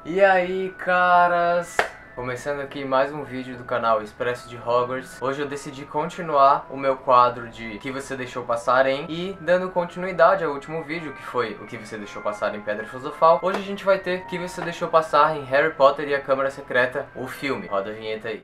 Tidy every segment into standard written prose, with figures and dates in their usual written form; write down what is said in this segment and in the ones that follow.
E aí, caras? Começando aqui mais um vídeo do canal Expresso de Hogwarts. Hoje eu decidi continuar o meu quadro de O que você deixou passar em, e dando continuidade ao último vídeo, que foi O que você deixou passar em Pedra Filosofal. Hoje a gente vai ter O que você deixou passar em Harry Potter e a Câmara Secreta, o filme. Roda a vinheta aí.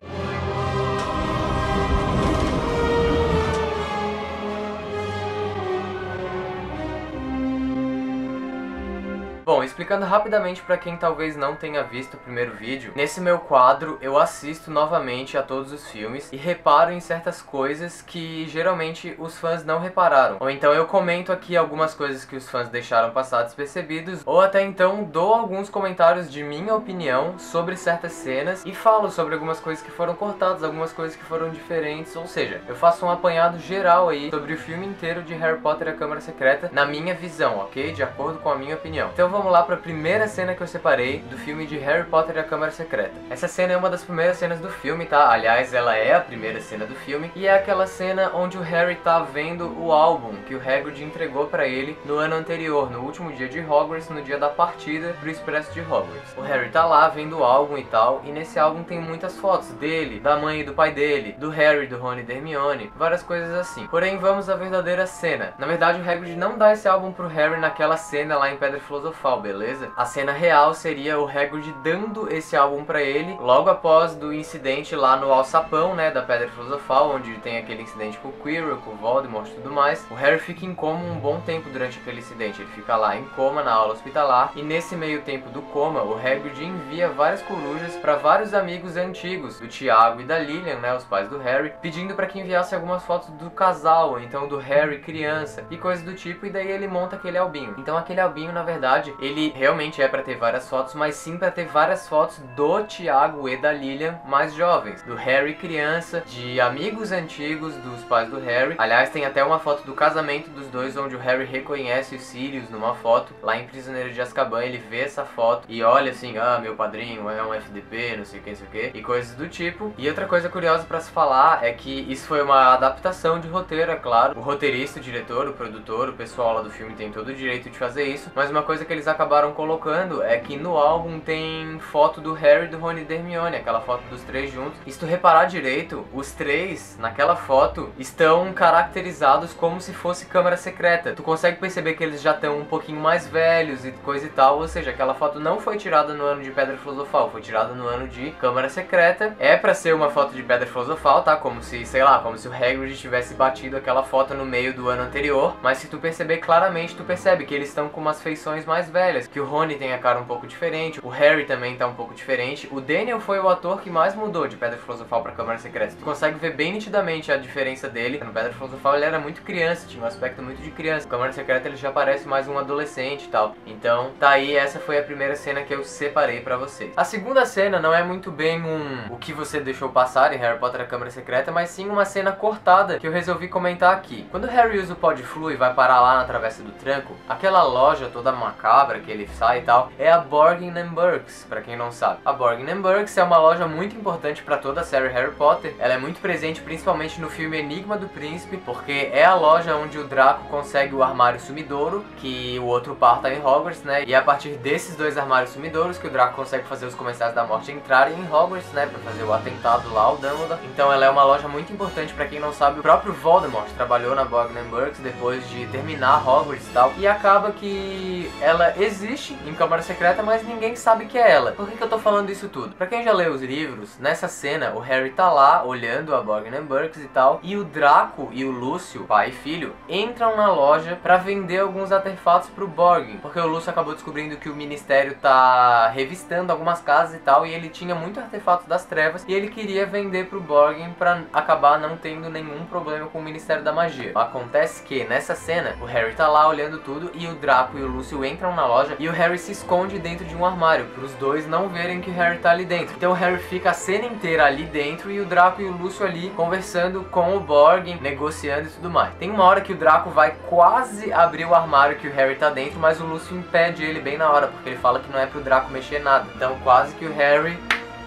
Bom, explicando rapidamente para quem talvez não tenha visto o primeiro vídeo, nesse meu quadro eu assisto novamente a todos os filmes e reparo em certas coisas que geralmente os fãs não repararam. Ou então eu comento aqui algumas coisas que os fãs deixaram passar despercebidos, ou até então dou alguns comentários de minha opinião sobre certas cenas e falo sobre algumas coisas que foram cortadas, algumas coisas que foram diferentes, ou seja, eu faço um apanhado geral aí sobre o filme inteiro de Harry Potter e a Câmara Secreta na minha visão, ok? De acordo com a minha opinião. Então vamos lá para a primeira cena que eu separei do filme de Harry Potter e a Câmara Secreta. Essa cena é uma das primeiras cenas do filme, tá? Aliás, ela é a primeira cena do filme e é aquela cena onde o Harry tá vendo o álbum que o Hagrid entregou para ele no ano anterior, no último dia de Hogwarts, no dia da partida pro Expresso de Hogwarts. O Harry tá lá vendo o álbum e tal, e nesse álbum tem muitas fotos dele, da mãe e do pai dele, do Harry, do Rony e da Hermione, várias coisas assim. Porém, vamos à verdadeira cena. Na verdade, o Hagrid não dá esse álbum pro Harry naquela cena lá em Pedra Filosofal, beleza? A cena real seria o Hagrid dando esse álbum pra ele logo após do incidente lá no alçapão, né, da Pedra Filosofal, onde tem aquele incidente com o Quirrell, com o Voldemort e tudo mais. O Harry fica em coma um bom tempo durante aquele incidente, ele fica lá em coma na aula hospitalar, e nesse meio tempo do coma, o Hagrid envia várias corujas para vários amigos antigos, do Tiago e da Lilian, né, os pais do Harry, pedindo para que enviasse algumas fotos do casal, ou então do Harry criança, e coisas do tipo, e daí ele monta aquele albinho. Então aquele albinho, na verdade, ele realmente é para ter várias fotos, mas sim para ter várias fotos do Tiago e da Lilian mais jovens, do Harry criança, de amigos antigos dos pais do Harry. Aliás, tem até uma foto do casamento dos dois, onde o Harry reconhece o Sirius numa foto, lá em Prisioneiro de Azkaban. Ele vê essa foto e olha assim, ah, meu padrinho é um FDP, não sei o que, não sei o que, e coisas do tipo. E outra coisa curiosa para se falar é que isso foi uma adaptação de roteiro, é claro. O roteirista, o diretor, o produtor, o pessoal lá do filme tem todo o direito de fazer isso, mas uma coisa que eles acabaram colocando é que no álbum tem foto do Harry, do Rony e da Hermione, aquela foto dos três juntos. E se tu reparar direito, os três naquela foto estão caracterizados como se fosse Câmara Secreta. Tu consegue perceber que eles já estão um pouquinho mais velhos e coisa e tal, ou seja, aquela foto não foi tirada no ano de Pedra Filosofal, foi tirada no ano de Câmara Secreta. É pra ser uma foto de Pedra Filosofal, tá? Como se, sei lá, como se o Hagrid tivesse batido aquela foto no meio do ano anterior, mas se tu perceber claramente, tu percebe que eles estão com umas feições mais velhas, que o Rony tem a cara um pouco diferente, o Harry também tá um pouco diferente. O Daniel foi o ator que mais mudou de Pedra Filosofal pra Câmara Secreta. Tu consegue ver bem nitidamente a diferença dele. No Pedra Filosofal ele era muito criança, tinha um aspecto muito de criança. No Câmara Secreta ele já parece mais um adolescente e tal. Então, tá aí, essa foi a primeira cena que eu separei pra vocês. A segunda cena não é muito bem o que você deixou passar em Harry Potter e a Câmara Secreta, mas sim uma cena cortada que eu resolvi comentar aqui. Quando o Harry usa o Podflu e vai parar lá na Travessa do Tranco, aquela loja toda macabra que ele sai e tal, é a Borgin & Burkes, pra quem não sabe. A Borgin & Burkes é uma loja muito importante pra toda a série Harry Potter. Ela é muito presente principalmente no filme Enigma do Príncipe, porque é a loja onde o Draco consegue o armário sumidouro, que o outro par tá em Hogwarts, né? E é a partir desses dois armários sumidouros que o Draco consegue fazer os Comensais da Morte entrarem em Hogwarts, né? Pra fazer o atentado lá ao Dumbledore. Então ela é uma loja muito importante. Pra quem não sabe, o próprio Voldemort trabalhou na Borgin & Burkes depois de terminar Hogwarts e tal. E acaba que ela existe em Câmara Secreta, mas ninguém sabe que é ela. Por que eu tô falando isso tudo? Pra quem já leu os livros, nessa cena o Harry tá lá olhando a Borgin & Burkes e tal, e o Draco e o Lúcio, pai e filho, entram na loja pra vender alguns artefatos pro Borgin, porque o Lúcio acabou descobrindo que o Ministério tá revistando algumas casas e tal, e ele tinha muito artefato das trevas, e ele queria vender pro Borgin pra acabar não tendo nenhum problema com o Ministério da Magia. Acontece que nessa cena o Harry tá lá olhando tudo, e o Draco e o Lúcio entram na loja, e o Harry se esconde dentro de um armário, para os dois não verem que o Harry tá ali dentro. Então o Harry fica a cena inteira ali dentro e o Draco e o Lúcio ali conversando com o Borgin, negociando e tudo mais. Tem uma hora que o Draco vai quase abrir o armário que o Harry tá dentro, mas o Lúcio impede ele bem na hora, porque ele fala que não é pro Draco mexer nada. Então quase que o Harry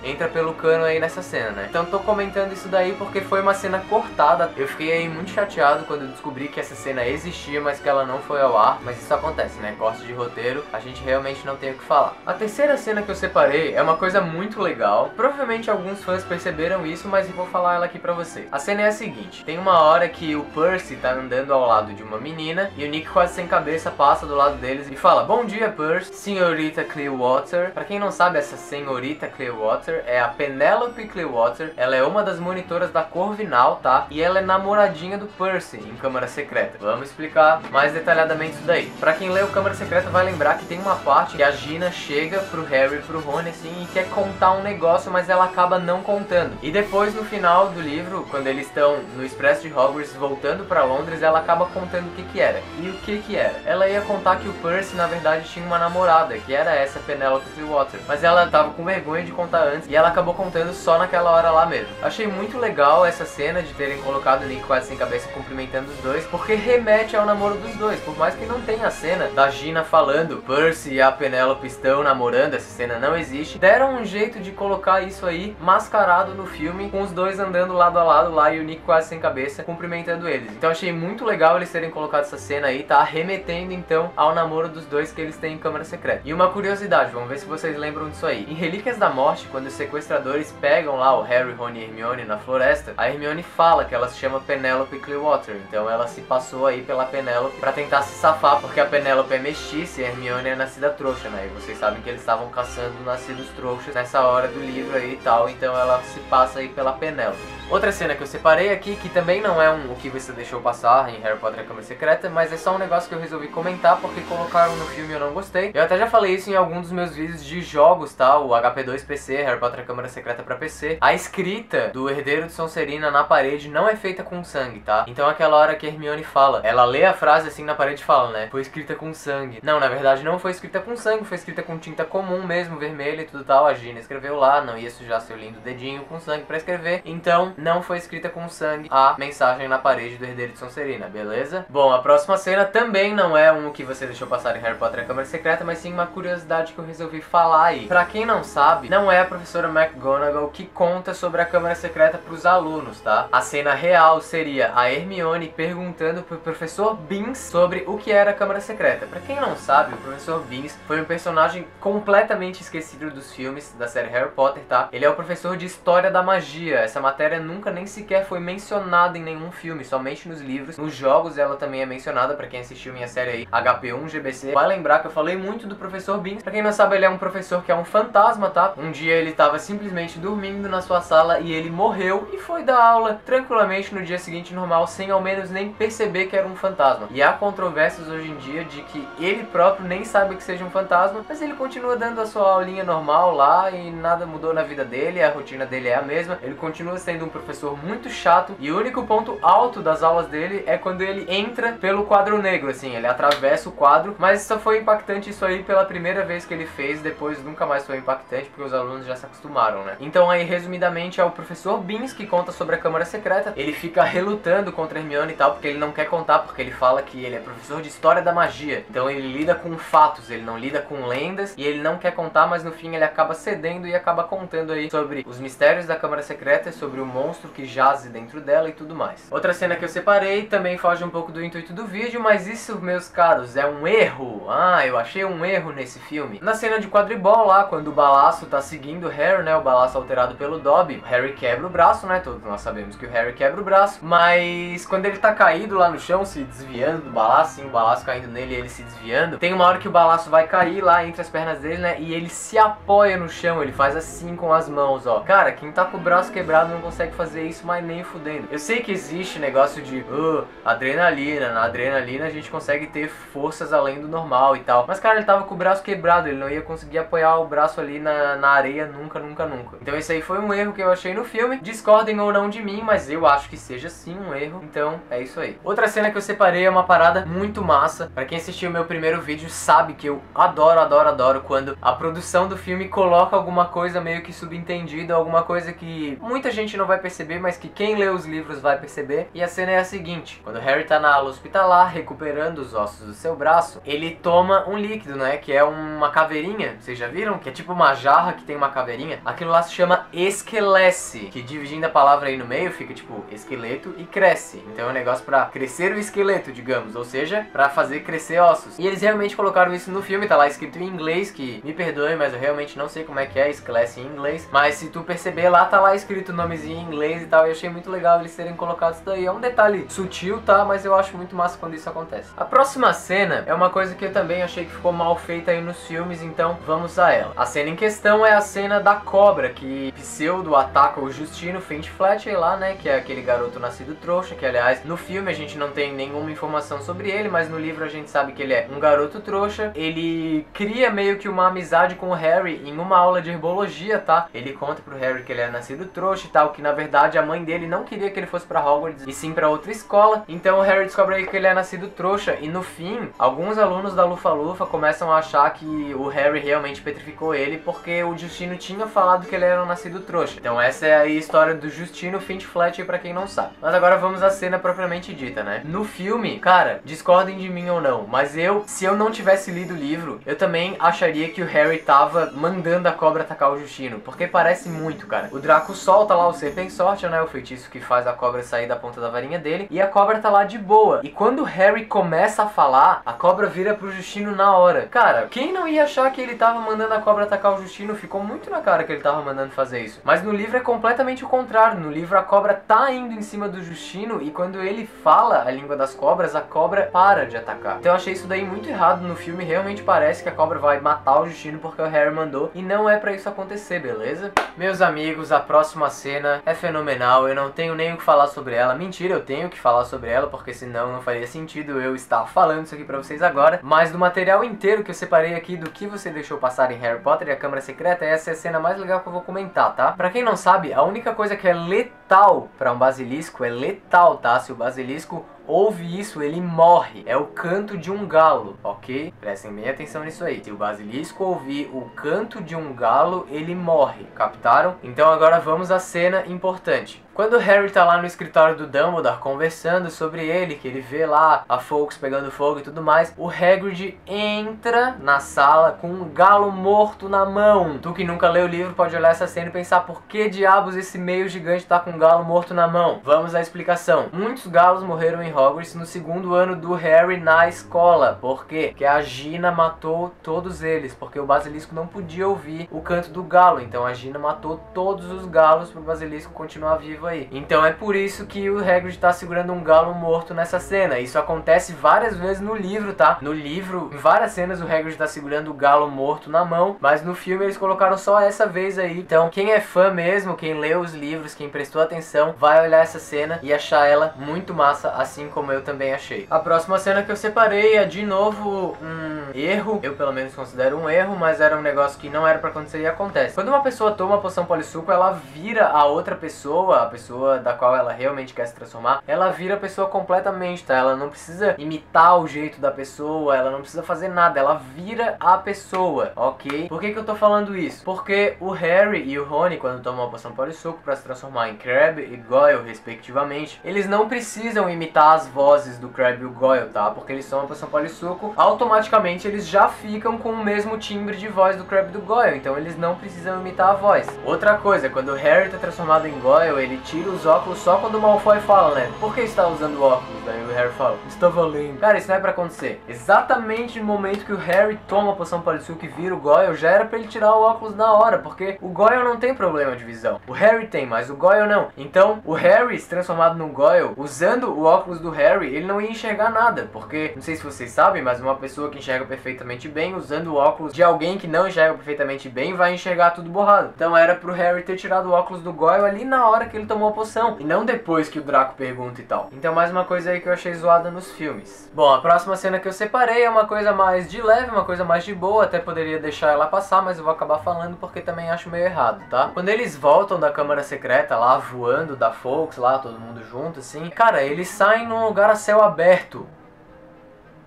entra pelo cano aí nessa cena, né? Então tô comentando isso daí porque foi uma cena cortada. Eu fiquei aí muito chateado quando eu descobri que essa cena existia, mas que ela não foi ao ar. Mas isso acontece, né? Corte de roteiro, a gente realmente não tem o que falar. A terceira cena que eu separei é uma coisa muito legal. Provavelmente alguns fãs perceberam isso, mas eu vou falar ela aqui pra você. A cena é a seguinte: tem uma hora que o Percy tá andando ao lado de uma menina e o Nick quase sem cabeça passa do lado deles e fala: "Bom dia, Percy, senhorita Clearwater." Pra quem não sabe, essa senhorita Clearwater é a Penelope Clearwater. Ela é uma das monitoras da Corvinal, tá? E ela é namoradinha do Percy em Câmara Secreta. Vamos explicar mais detalhadamente isso daí. Pra quem leu Câmara Secreta vai lembrar que tem uma parte que a Gina chega pro Harry e pro Rony assim e quer contar um negócio, mas ela acaba não contando. E depois, no final do livro, quando eles estão no Expresso de Hogwarts voltando pra Londres, ela acaba contando o que que era. E o que que era? Ela ia contar que o Percy na verdade tinha uma namorada, que era essa Penelope Clearwater, mas ela tava com vergonha de contar antes e ela acabou contando só naquela hora lá mesmo. Achei muito legal essa cena de terem colocado o Nick quase sem cabeça cumprimentando os dois, porque remete ao namoro dos dois. Por mais que não tenha a cena da Gina falando Percy e a Penelope estão namorando, essa cena não existe, deram um jeito de colocar isso aí mascarado no filme, com os dois andando lado a lado lá e o Nick quase sem cabeça cumprimentando eles. Então achei muito legal eles terem colocado essa cena aí, tá remetendo então ao namoro dos dois que eles têm em Câmara Secreta. E uma curiosidade, vamos ver se vocês lembram disso aí. Em Relíquias da Morte, quando os sequestradores pegam lá o Harry, Rony e Hermione na floresta, a Hermione fala que ela se chama Penelope Clearwater, então ela se passou aí pela Penelope pra tentar se safar, porque a Penelope é mestiça e a Hermione é nascida trouxa, né? E vocês sabem que eles estavam caçando nascidos trouxas nessa hora do livro aí e tal, então ela se passa aí pela Penelope. Outra cena que eu separei aqui, que também não é o que você deixou passar em Harry Potter e a Câmara Secreta, mas é só um negócio que eu resolvi comentar porque colocaram no filme e eu não gostei. Eu até já falei isso em algum dos meus vídeos de jogos, tá? O HP2 PC, Harry Potter e a Câmara Secreta pra PC. A escrita do Herdeiro de Sonserina na parede não é feita com sangue, tá? Então aquela hora que a Hermione fala, ela lê a frase assim na parede e fala, né? Foi escrita com sangue. Não, na verdade não foi escrita com sangue, foi escrita com tinta comum mesmo, vermelha e tudo tal. A Gina escreveu lá, não ia sujar seu lindo dedinho com sangue pra escrever. Então não foi escrita com sangue a mensagem na parede do Herdeiro de Sonserina, beleza? Bom, a próxima cena também não é o que você deixou passar em Harry Potter e a Câmara Secreta, mas sim uma curiosidade que eu resolvi falar aí. Pra quem não sabe, não é a professora McGonagall que conta sobre a Câmara Secreta pros alunos, tá? A cena real seria a Hermione perguntando pro professor Binns sobre o que era a Câmara Secreta. Pra quem não sabe, o professor Binns foi um personagem completamente esquecido dos filmes da série Harry Potter, tá? Ele é o professor de História da Magia. Essa matéria nunca nem sequer foi mencionada em nenhum filme, somente nos livros. Nos jogos ela também é mencionada, pra quem assistiu minha série aí, HP1 GBC, vai lembrar que eu falei muito do professor Binns. Pra quem não sabe, ele é um professor que é um fantasma, tá? Um dia ele tava simplesmente dormindo na sua sala e ele morreu e foi dar aula tranquilamente no dia seguinte normal, sem ao menos nem perceber que era um fantasma. E há controvérsias hoje em dia de que ele próprio nem sabe que seja um fantasma, mas ele continua dando a sua aulinha normal lá e nada mudou na vida dele, a rotina dele é a mesma. Ele continua sendo um professor muito chato e o único ponto alto das aulas dele é quando ele entra pelo quadro negro, assim, ele atravessa o quadro, mas só foi impactante isso aí pela primeira vez que ele fez, depois nunca mais foi impactante porque os alunos já se acostumaram, né? Então aí, resumidamente, é o professor Binns que conta sobre a Câmara Secreta. Ele fica relutando contra Hermione e tal, porque ele não quer contar, porque ele fala que ele é professor de História da Magia, então ele lida com fatos, ele não lida com lendas, e ele não quer contar, mas no fim ele acaba cedendo e acaba contando aí sobre os mistérios da Câmara Secreta, sobre o monstro que jaz dentro dela e tudo mais. Outra cena que eu separei também foge um pouco do intuito do vídeo, mas isso, meus caros, é um erro. Eu achei um erro nesse filme. Na cena de quadribol lá, quando o balaço tá seguindo o Harry, né, o balaço alterado pelo Dobby, o Harry quebra o braço, né, todos nós sabemos que o Harry quebra o braço, mas quando ele tá caído lá no chão, se desviando do balaço, assim, o balaço caindo nele e ele se desviando, tem uma hora que o balaço vai cair lá entre as pernas dele, né, e ele se apoia no chão, ele faz assim com as mãos, ó. Cara, quem tá com o braço quebrado não consegue fazer isso, mas nem fudendo. Eu sei que existe negócio de adrenalina, na adrenalina a gente consegue ter forças além do normal e tal, mas cara, ele tava com o braço quebrado, ele não ia conseguir apoiar o braço ali na areia nunca, nunca, nunca. Então esse aí foi um erro que eu achei no filme, discordem ou não de mim, mas eu acho que seja sim um erro, então é isso aí. Outra cena que eu separei é uma parada muito massa. Pra quem assistiu o meu primeiro vídeo sabe que eu adoro, adoro, adoro quando a produção do filme coloca alguma coisa meio que subentendida, alguma coisa que muita gente não vai perceber, mas que quem lê os livros vai perceber. E a cena é a seguinte: quando o Harry tá na ala hospitalar, recuperando os ossos do seu braço, ele toma um líquido, né, que é uma caveirinha, vocês já viram? Que é tipo uma jarra que tem uma caveirinha caveirinha, aquilo lá se chama esquelece, que dividindo a palavra aí no meio fica tipo esqueleto e cresce. Então é um negócio pra crescer o esqueleto, digamos, ou seja, pra fazer crescer ossos. E eles realmente colocaram isso no filme, tá lá escrito em inglês, que me perdoe, mas eu realmente não sei como é que é esquelece em inglês. Mas se tu perceber lá, tá lá escrito o nomezinho em inglês e tal, e eu achei muito legal eles terem colocado isso daí. É um detalhe sutil, tá? Mas eu acho muito massa quando isso acontece. A próxima cena é uma coisa que eu também achei que ficou mal feita aí nos filmes, então vamos a ela. A cena em questão é a cena da cobra, que Pseudo ataca o Justino Fenty Fletcher lá, né? Que é aquele garoto nascido trouxa, que aliás, no filme a gente não tem nenhuma informação sobre ele, mas no livro a gente sabe que ele é um garoto trouxa. Ele cria meio que uma amizade com o Harry em uma aula de herbologia, tá? Ele conta pro Harry que ele é nascido trouxa e tal, que na verdade a mãe dele não queria que ele fosse pra Hogwarts e sim pra outra escola. Então o Harry descobre aí que ele é nascido trouxa e no fim, alguns alunos da Lufa-Lufa começam a achar que o Harry realmente petrificou ele porque o Justino tinha falado que ele era um nascido trouxa. Então essa é a história do Justino Fenty Fletcher pra quem não sabe. Mas agora vamos à cena propriamente dita, né? No filme, cara, discordem de mim ou não, mas se eu não tivesse lido o livro, eu também acharia que o Harry tava mandando a cobra atacar o Justino, porque parece muito, cara. O Draco solta lá o Serpensortia, né, o feitiço que faz a cobra sair da ponta da varinha dele, e a cobra tá lá de boa. E quando o Harry começa a falar, a cobra vira pro Justino na hora. Cara, quem não ia achar que ele tava mandando a cobra atacar o Justino? Ficou muito na cara que ele tava mandando fazer isso. Mas no livro é completamente o contrário. No livro a cobra tá indo em cima do Justino e quando ele fala a língua das cobras, a cobra para de atacar. Então eu achei isso daí muito errado. No filme realmente parece que a cobra vai matar o Justino porque o Harry mandou, e não é pra isso acontecer, beleza? Meus amigos, a próxima cena é fenomenal, eu não tenho nem o que falar sobre ela. Mentira, eu tenho que falar sobre ela, porque senão não faria sentido eu estar falando isso aqui pra vocês agora. Mas do material inteiro que eu separei aqui do que você deixou passar em Harry Potter e a Câmara Secreta, essa é a cena mais legal que eu vou comentar, tá? Pra quem não sabe, a única coisa que é letal pra um basilisco é letal, tá? Se o basilisco ouve isso, ele morre. É o canto de um galo, ok? Prestem bem atenção nisso aí. Se o basilisco ouvir o canto de um galo, ele morre. Captaram? Então agora vamos à cena importante. Quando o Harry tá lá no escritório do Dumbledore conversando sobre ele, que ele vê lá a Fawkes pegando fogo e tudo mais, o Hagrid entra na sala com um galo morto na mão. Tu que nunca leu o livro pode olhar essa cena e pensar por que diabos esse meio gigante tá com um galo morto na mão. Vamos à explicação. Muitos galos morreram em Hogwarts no segundo ano do Harry na escola. Por quê? Porque a Gina matou todos eles, porque o basilisco não podia ouvir o canto do galo. Então a Gina matou todos os galos pro basilisco continuar vivo aí. Então é por isso que o Hagrid tá segurando um galo morto nessa cena. Isso acontece várias vezes no livro, tá? No livro, em várias cenas o Hagrid tá segurando o galo morto na mão, mas no filme eles colocaram só essa vez aí. Então quem é fã mesmo, quem leu os livros, quem prestou atenção, vai olhar essa cena e achar ela muito massa, assim como eu também achei. A próxima cena que eu separei é de novo um erro, eu pelo menos considero um erro, mas era um negócio que não era pra acontecer e acontece. Quando uma pessoa toma a poção polissuco, ela vira a outra pessoa, a pessoa da qual ela realmente quer se transformar, ela vira a pessoa completamente, tá? Ela não precisa imitar o jeito da pessoa, ela não precisa fazer nada, ela vira a pessoa, ok? Por que eu tô falando isso? Porque o Harry e o Rony, quando tomam a poção polissuco pra se transformar em Crabbe e Goyle, respectivamente, eles não precisam imitar as vozes do Crabbe e o Goyle, tá? Porque eles tomam a poção polissuco, automaticamente eles já ficam com o mesmo timbre de voz do Crabbe e do Goyle, então eles não precisam imitar a voz. Outra coisa, quando o Harry tá transformado em Goyle, ele tira os óculos só quando o Malfoy fala, né? Por que está usando óculos? Daí o Harry fala, está valendo. Cara, isso não é pra acontecer. Exatamente no momento que o Harry toma a poção polissuco e vira o Goyle, já era pra ele tirar o óculos na hora, porque o Goyle não tem problema de visão. O Harry tem, mas o Goyle não. Então, o Harry se transformado num Goyle, usando o óculos do Harry, ele não ia enxergar nada, porque, não sei se vocês sabem, mas uma pessoa que enxerga perfeitamente bem, usando o óculos de alguém que não enxerga perfeitamente bem, vai enxergar tudo borrado. Então era pro Harry ter tirado o óculos do Goyle ali na hora que ele tomou a poção, e não depois que o Draco pergunta e tal. Então mais uma coisa aí que eu achei zoada nos filmes. Bom, a próxima cena que eu separei é uma coisa mais de leve, uma coisa mais de boa, até poderia deixar ela passar, mas eu vou acabar falando porque também acho meio errado, tá? Quando eles voltam da Câmara Secreta lá, voando da Fawkes lá, todo mundo junto assim, cara, eles saem num lugar a céu aberto.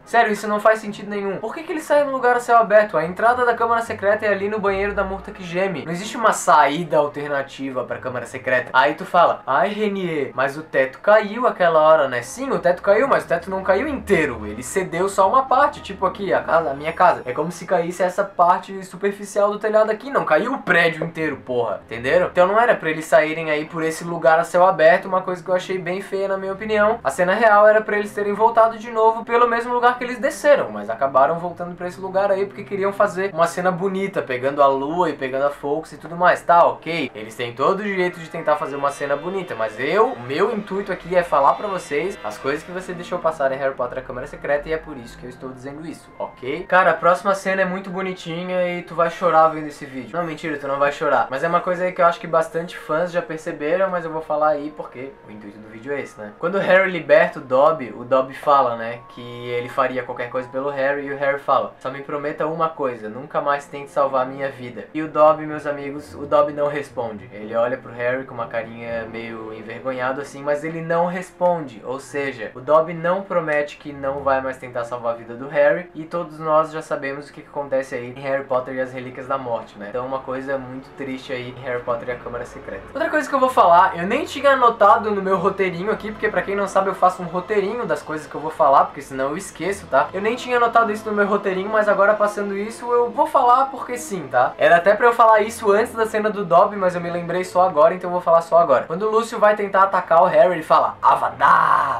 Sério, isso não faz sentido nenhum. Por que ele sai no lugar a céu aberto? A entrada da Câmara Secreta é ali no banheiro da Murta que geme. Não existe uma saída alternativa pra Câmara Secreta. Aí tu fala, ai Renier, mas o teto caiu aquela hora, né? Sim, o teto caiu, mas o teto não caiu inteiro. Ele cedeu só uma parte, tipo aqui, a minha casa. É como se caísse essa parte superficial do telhado aqui, não caiu o prédio inteiro, porra. Entenderam? Então não era pra eles saírem aí por esse lugar a céu aberto, uma coisa que eu achei bem feia na minha opinião. A cena real era pra eles terem voltado de novo pelo mesmo lugar que eles desceram, mas acabaram voltando pra esse lugar aí porque queriam fazer uma cena bonita, pegando a lua e pegando a Fawkes e tudo mais. Tá, ok. Eles têm todo o direito de tentar fazer uma cena bonita, mas o meu intuito aqui é falar pra vocês as coisas que você deixou passar em Harry Potter: A Câmara Secreta, e é por isso que eu estou dizendo isso, ok? Cara, a próxima cena é muito bonitinha e tu vai chorar vendo esse vídeo. Não, mentira, tu não vai chorar. Mas é uma coisa aí que eu acho que bastante fãs já perceberam, mas eu vou falar aí porque o intuito do vídeo é esse, né? Quando o Harry liberta o Dobby fala, né, que ele faria qualquer coisa pelo Harry, e o Harry fala, só me prometa uma coisa, nunca mais tente salvar a minha vida. E o Dobby, meus amigos, o Dobby não responde. Ele olha pro Harry com uma carinha meio envergonhado assim, mas ele não responde. Ou seja, o Dobby não promete que não vai mais tentar salvar a vida do Harry, e todos nós já sabemos o que acontece aí em Harry Potter e as Relíquias da Morte, né? Então uma coisa muito triste aí em Harry Potter e a Câmara Secreta. Outra coisa que eu vou falar, eu nem tinha anotado no meu roteirinho aqui, porque pra quem não sabe eu faço um roteirinho das coisas que eu vou falar, porque senão eu esqueço, tá? Eu nem tinha anotado isso no meu roteirinho, mas agora passando isso eu vou falar porque sim, tá? Era até pra eu falar isso antes da cena do Dobby, mas eu me lembrei só agora, então eu vou falar só agora. Quando o Lúcio vai tentar atacar o Harry, ele fala Avada!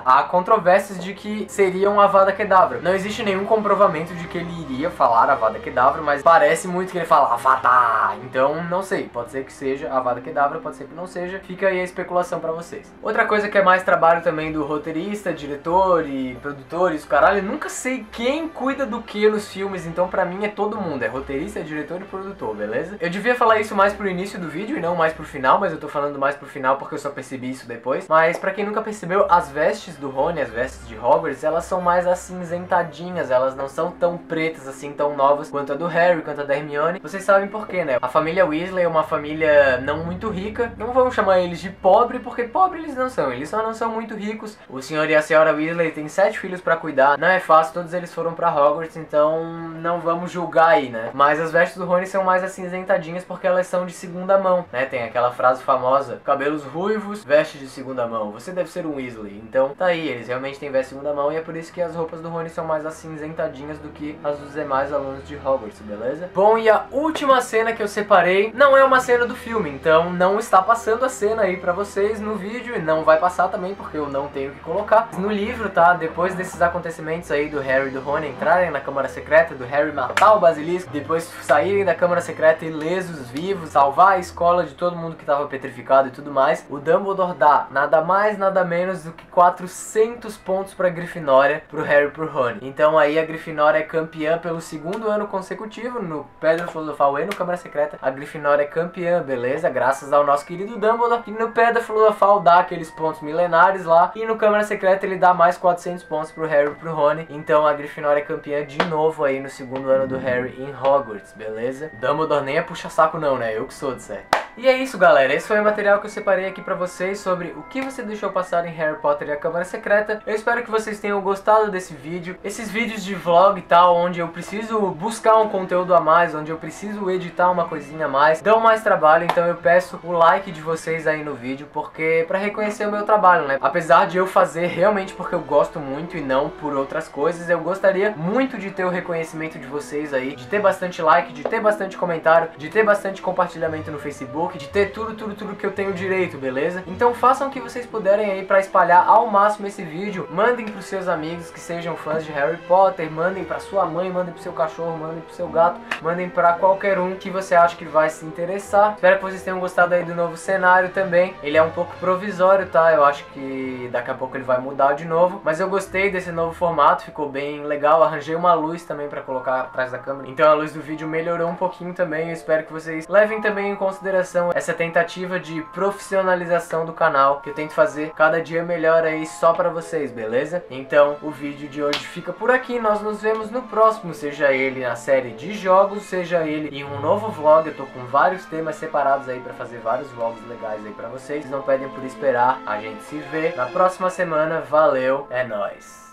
Há controvérsias de que seria um Avada Kedavra. Não existe nenhum comprovamento de que ele iria falar Avada Kedavra, mas parece muito que ele fala Avada! Então, não sei, pode ser que seja Avada Kedavra, pode ser que não seja. Fica aí a especulação pra vocês. Outra coisa que é mais trabalho também do roteirista, diretor e produtores, caralho, eu nunca sei quem cuida do que nos filmes, então pra mim é todo mundo, é roteirista, diretor e produtor, beleza? Eu devia falar isso mais pro início do vídeo e não mais pro final, mas eu tô falando mais pro final porque eu só percebi isso depois. Mas pra quem nunca percebeu, as vestes do Rony, as vestes de Hogwarts, elas são mais acinzentadinhas, elas não são tão pretas assim, tão novas quanto a do Harry, quanto a da Hermione. Vocês sabem por quê, né? A família Weasley é uma família não muito rica, não vamos chamar eles de pobre, porque pobre eles não são, eles só não são muito ricos. O senhor e a senhora Weasley têm 7 filhos pra cuidar, não é fácil, todos eles foram pra Hogwarts, então não vamos julgar aí, né? Mas as vestes do Rony são mais acinzentadinhas porque elas são de segunda mão, né? Tem aquela frase famosa, cabelos ruivos, vestes de segunda mão, você deve ser um Weasley. Então tá aí, eles realmente têm vestes de segunda mão e é por isso que as roupas do Rony são mais acinzentadinhas do que as dos demais alunos de Hogwarts, beleza? Bom, e a última cena que eu separei não é uma cena do filme, então não está passando a cena aí pra vocês no vídeo e não vai passar também porque eu não tenho que colocar. No livro, tá? Depois desses acontecimentos aí do Harry e do Rony entrarem na Câmara Secreta, do Harry matar o Basilisco, depois saírem da Câmara Secreta ilesos, vivos, salvar a escola de todo mundo que tava petrificado e tudo mais, o Dumbledore dá nada mais, nada menos do que 400 pontos pra Grifinória, pro Harry e pro Rony. Então aí a Grifinória é campeã pelo segundo ano consecutivo, no Pedra Filosofal e no Câmara Secreta, a Grifinória é campeã, beleza? Graças ao nosso querido Dumbledore, e no Pedra Filosofal dá aqueles pontos milenares lá, e no Câmara Secreta ele dá mais 400 pontos pro Harry e pro Rony, então a Grifinória é campeã de novo aí no segundo ano do Harry em Hogwarts, beleza? Dumbledore nem é puxa-saco não, né? Eu que sou, de certo. E é isso, galera, esse foi o material que eu separei aqui pra vocês sobre o que você deixou passar em Harry Potter e a Câmara Secreta. Eu espero que vocês tenham gostado desse vídeo, esses vídeos de vlog e tal, onde eu preciso buscar um conteúdo a mais, onde eu preciso editar uma coisinha a mais, dão mais trabalho, então eu peço o like de vocês aí no vídeo, porque pra reconhecer o meu trabalho, né? Apesar de eu fazer realmente porque eu gosto muito e não por outras coisas, eu gostaria muito de ter o reconhecimento de vocês aí, de ter bastante like, de ter bastante comentário, de ter bastante compartilhamento no Facebook, de ter tudo que eu tenho direito, beleza? Então façam o que vocês puderem aí pra espalhar ao máximo esse vídeo, mandem pros seus amigos que sejam fãs de Harry Potter, mandem pra sua mãe, mandem pro seu cachorro, mandem pro seu gato, mandem pra qualquer um que você acha que vai se interessar. Espero que vocês tenham gostado aí do novo cenário também, ele é um pouco provisório, tá? Eu acho que daqui a pouco ele vai mudar de novo, mas eu gostei desse novo formato, ficou bem legal, arranjei uma luz também pra colocar atrás da câmera, então a luz do vídeo melhorou um pouquinho também. Eu espero que vocês levem também em consideração essa tentativa de profissionalização do canal, que eu tento fazer cada dia melhor aí só pra vocês, beleza? Então o vídeo de hoje fica por aqui, nós nos vemos no próximo, seja ele na série de jogos, seja ele em um novo vlog. Eu tô com vários temas separados aí pra fazer vários vlogs legais aí pra vocês, não pedem por esperar, a gente se vê na próxima semana, valeu, é nóis!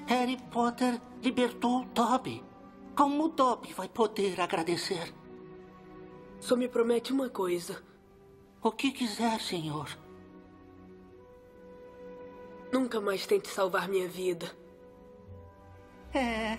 Harry Potter libertou Dobby. Como Dobby vai poder agradecer? Só me promete uma coisa. O que quiser, senhor. Nunca mais tente salvar minha vida. É.